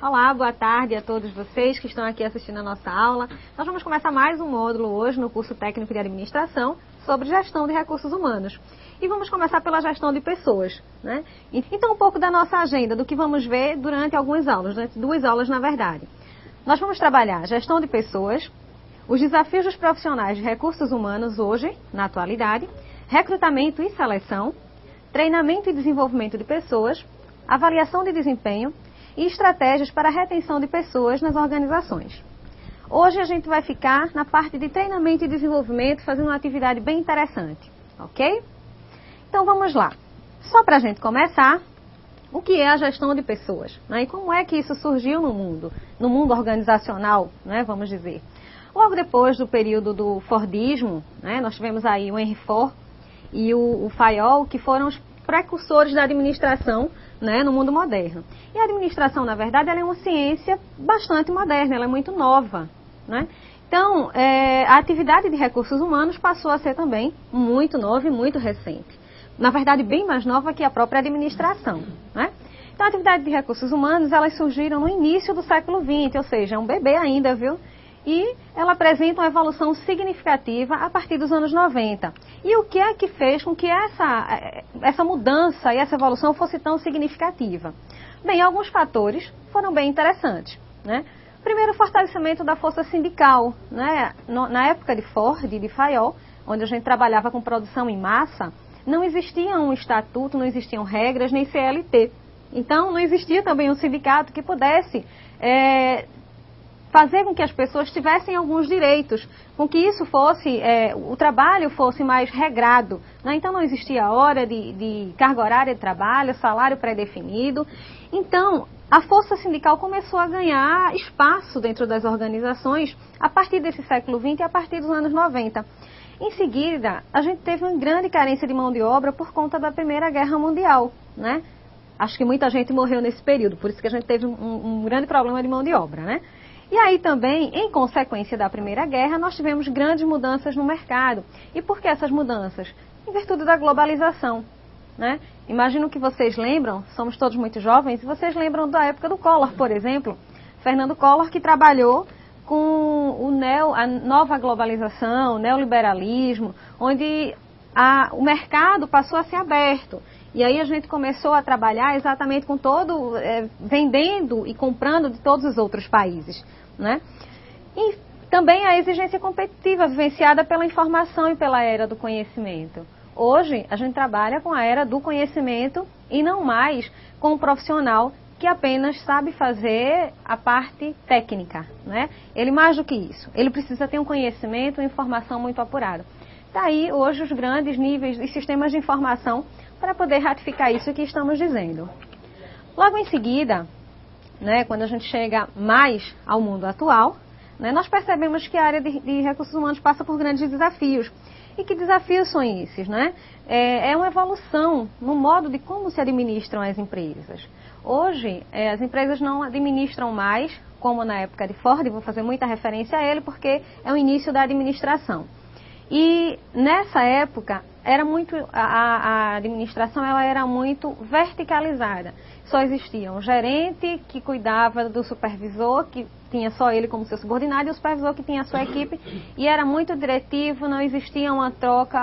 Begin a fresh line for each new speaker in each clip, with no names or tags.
Olá, boa tarde a todos vocês que estão aqui assistindo a nossa aula. Nós vamos começar mais um módulo hoje no curso técnico de administração sobre gestão de recursos humanos. E vamos começar pela gestão de pessoas, né? Então, um pouco da nossa agenda, do que vamos ver durante algumas aulas, durante 2 aulas na verdade. Nós vamos trabalhar gestão de pessoas, os desafios dos profissionais de recursos humanos hoje, na atualidade, recrutamento e seleção, treinamento e desenvolvimento de pessoas, avaliação de desempenho e estratégias para a retenção de pessoas nas organizações. Hoje a gente vai ficar na parte de treinamento e desenvolvimento, fazendo uma atividade bem interessante, ok? Então vamos lá. Só para a gente começar, o que é a gestão de pessoas, né? E como é que isso surgiu no mundo organizacional, né, vamos dizer. Logo depois do período do Fordismo, né, nós tivemos aí o Henry Ford e o Fayol, que foram os precursores da administração, né, no mundo moderno. E a administração, na verdade, ela é uma ciência bastante moderna, ela é muito nova, né? Então, a atividade de recursos humanos passou a ser também muito nova e muito recente. Na verdade, bem mais nova que a própria administração, né? Então, a atividade de recursos humanos, elas surgiram no início do século XX, ou seja, é um bebê ainda, viu? E ela apresenta uma evolução significativa a partir dos anos 90. E o que é que fez com que essa mudança e essa evolução fosse tão significativa? Bem, alguns fatores foram bem interessantes, né? Primeiro, o fortalecimento da força sindical, né? Na época de Ford e de Fayol, onde a gente trabalhava com produção em massa, não existia um estatuto, não existiam regras, nem CLT. Então, não existia também um sindicato que pudesse fazer com que as pessoas tivessem alguns direitos, com que isso fosse, o trabalho fosse mais regrado, né? Então não existia hora de carga horária de trabalho, salário pré-definido. Então a força sindical começou a ganhar espaço dentro das organizações a partir desse século XX e a partir dos anos 90. Em seguida, a gente teve uma grande carência de mão de obra por conta da Primeira Guerra Mundial, né? Acho que muita gente morreu nesse período, por isso que a gente teve um grande problema de mão de obra, né? E aí também, em consequência da Primeira Guerra, nós tivemos grandes mudanças no mercado. E por que essas mudanças? Em virtude da globalização, né? Imagino que vocês lembram, somos todos muito jovens, e vocês lembram da época do Collor, por exemplo. Fernando Collor, que trabalhou com a nova globalização, o neoliberalismo, onde o mercado passou a ser aberto. E aí a gente começou a trabalhar exatamente com vendendo e comprando de todos os outros países, né? E também a exigência competitiva vivenciada pela informação e pela era do conhecimento. Hoje a gente trabalha com a era do conhecimento e não mais com um profissional que apenas sabe fazer a parte técnica, né? Ele mais do que isso, ele precisa ter um conhecimento e informação muito apurada. Daí hoje os grandes níveis de sistemas de informação para poder ratificar isso que estamos dizendo. Logo em seguida, né, quando a gente chega mais ao mundo atual, né, nós percebemos que a área de recursos humanos passa por grandes desafios. E que desafios são esses, né? É uma evolução no modo de como se administram as empresas. Hoje, as empresas não administram mais, como na época de Ford, vou fazer muita referência a ele, porque é o início da administração. E nessa época a administração ela era muito verticalizada. Só existia um gerente que cuidava do supervisor, que tinha só ele como seu subordinado, e o supervisor que tinha a sua equipe, e era muito diretivo, não existia uma troca,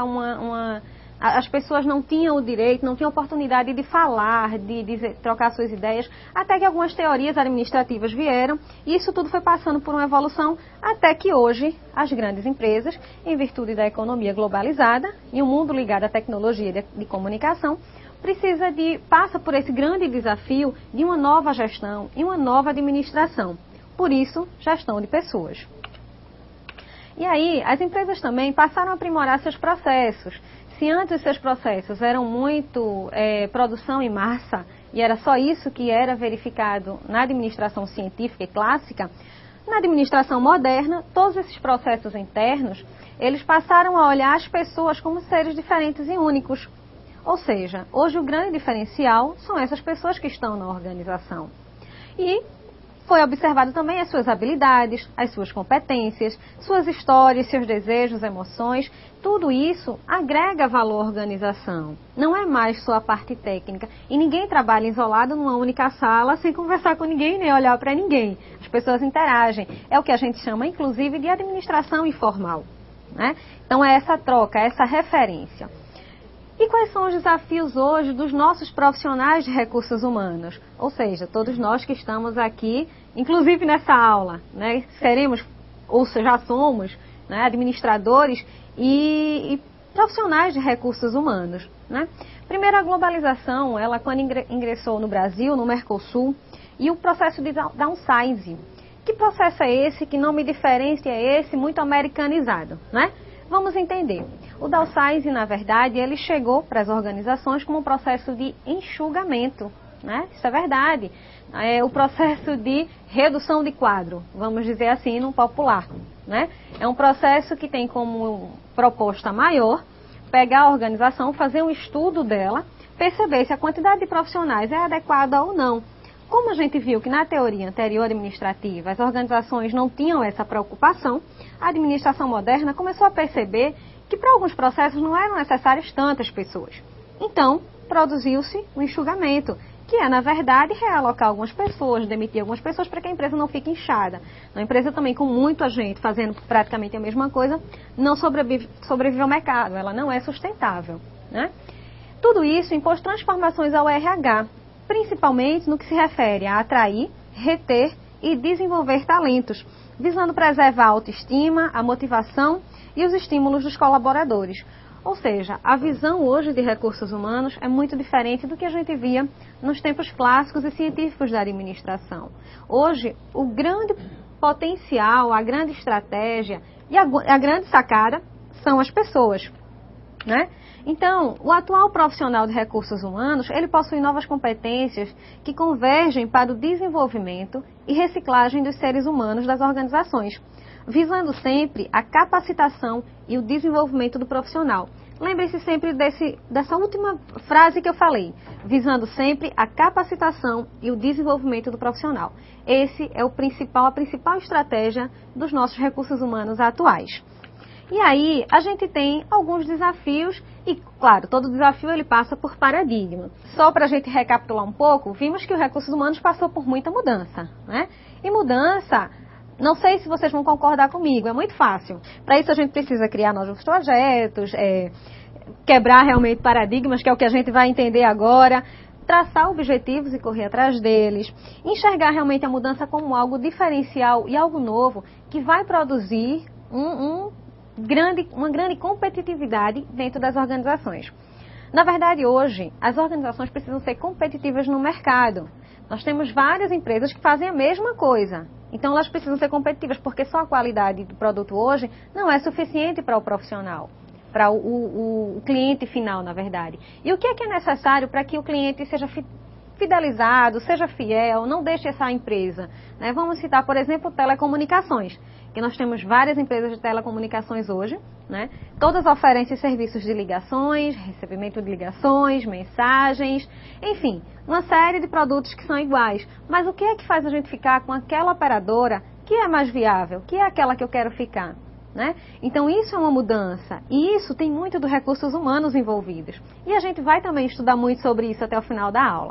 as pessoas não tinham o direito, não tinham oportunidade de falar, de trocar suas ideias, até que algumas teorias administrativas vieram, e isso tudo foi passando por uma evolução, até que hoje as grandes empresas, em virtude da economia globalizada e o mundo ligado à tecnologia de comunicação, passa por esse grande desafio de uma nova gestão e uma nova administração. Por isso, gestão de pessoas. E aí, as empresas também passaram a aprimorar seus processos. Se antes os seus processos eram muito produção em massa, e era só isso que era verificado na administração científica e clássica, na administração moderna, todos esses processos internos, eles passaram a olhar as pessoas como seres diferentes e únicos. Ou seja, hoje o grande diferencial são essas pessoas que estão na organização. E Foi observado também as suas habilidades, as suas competências, suas histórias, seus desejos, emoções. Tudo isso agrega valor à organização. Não é mais só a parte técnica. E ninguém trabalha isolado numa única sala sem conversar com ninguém nem olhar para ninguém. As pessoas interagem. É o que a gente chama, inclusive, de administração informal, né? Então é essa troca, essa referência. E quais são os desafios hoje dos nossos profissionais de recursos humanos? Ou seja, todos nós que estamos aqui, inclusive nessa aula, né, seremos, ou já somos, né, administradores e profissionais de recursos humanos, né? Primeiro, a globalização, ela quando ingressou no Brasil, no Mercosul, e o processo de downsizing. Que processo é esse? Que nome diferente é esse? Muito americanizado, né? Vamos entender. O downsizing, na verdade, ele chegou para as organizações como um processo de enxugamento, né? Isso é verdade. É o processo de redução de quadro, vamos dizer assim, no popular, né? É um processo que tem como proposta maior pegar a organização, fazer um estudo dela, perceber se a quantidade de profissionais é adequada ou não. Como a gente viu que na teoria anterior administrativa as organizações não tinham essa preocupação, a administração moderna começou a perceber que para alguns processos não eram necessárias tantas pessoas. Então, produziu-se um enxugamento, que é, na verdade, realocar algumas pessoas, demitir algumas pessoas para que a empresa não fique inchada. A empresa também, com muita gente fazendo praticamente a mesma coisa, não sobrevive ao mercado, ela não é sustentável, né? Tudo isso impôs transformações ao RH, principalmente no que se refere a atrair, reter e desenvolver talentos, visando preservar a autoestima, a motivação e os estímulos dos colaboradores. Ou seja, a visão hoje de recursos humanos é muito diferente do que a gente via nos tempos clássicos e científicos da administração. Hoje, o grande potencial, a grande estratégia e a grande sacada são as pessoas, né? Então, o atual profissional de recursos humanos, ele possui novas competências que convergem para o desenvolvimento e reciclagem dos seres humanos das organizações, visando sempre a capacitação e o desenvolvimento do profissional. Lembre-se sempre dessa última frase que eu falei, visando sempre a capacitação e o desenvolvimento do profissional. Esse é a principal estratégia dos nossos recursos humanos atuais. E aí, a gente tem alguns desafios e, claro, todo desafio ele passa por paradigma. Só para a gente recapitular um pouco, vimos que o recursos humanos passou por muita mudança, né? E mudança, não sei se vocês vão concordar comigo, é muito fácil. Para isso a gente precisa criar novos projetos, quebrar realmente paradigmas, que é o que a gente vai entender agora, traçar objetivos e correr atrás deles, enxergar realmente a mudança como algo diferencial e algo novo que vai produzir uma grande competitividade dentro das organizações. Na verdade, hoje, as organizações precisam ser competitivas no mercado. Nós temos várias empresas que fazem a mesma coisa. Então, elas precisam ser competitivas, porque só a qualidade do produto hoje não é suficiente para o profissional, para o cliente final, na verdade. E o que é necessário para que o cliente seja fidelizado, seja fiel, não deixe essa empresa, né? Vamos citar, por exemplo, telecomunicações, que nós temos várias empresas de telecomunicações hoje, né? Todas oferecem serviços de ligações, recebimento de ligações, mensagens, enfim, uma série de produtos que são iguais. Mas o que é que faz a gente ficar com aquela operadora que é mais viável, que é aquela que eu quero ficar, né? Então isso é uma mudança e isso tem muito dos recursos humanos envolvidos. E a gente vai também estudar muito sobre isso até o final da aula.